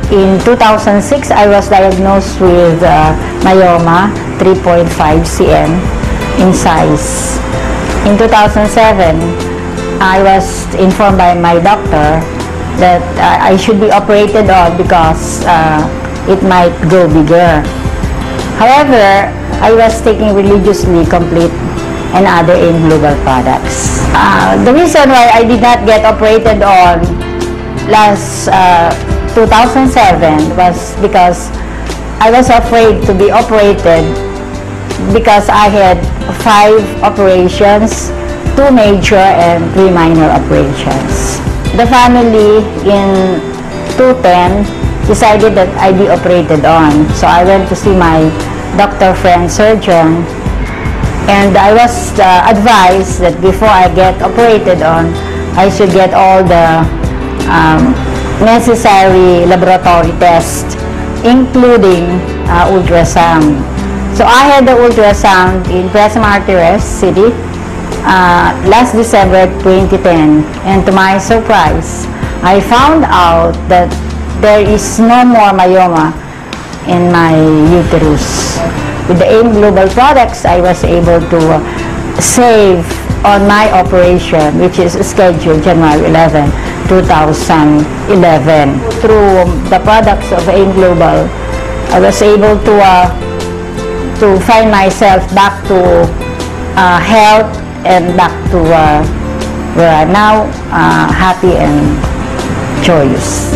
In 2006, I was diagnosed with myoma, 3.5 cm in size. In 2007, I was informed by my doctor that I should be operated on because it might go bigger. However, I was taking religiously Complete and other AIM Global products. The reason why I did not get operated on last 2007 was because I was afraid to be operated because I had 5 operations, 2 major and 3 minor operations. The family in 2010 decided that I be operated on. So I went to see my doctor friend surgeon, and I was advised that before I get operated on, I should get all the necessary laboratory tests, including ultrasound. So I had the ultrasound in Quezon Martires City last December 2010, and to my surprise, I found out that there is no more myoma in my uterus. With the AIM Global products, I was able to save on my operation, which is scheduled January 11, 2011. Through the products of AIM Global, I was able to find myself back to health and back to where I'm now happy and joyous.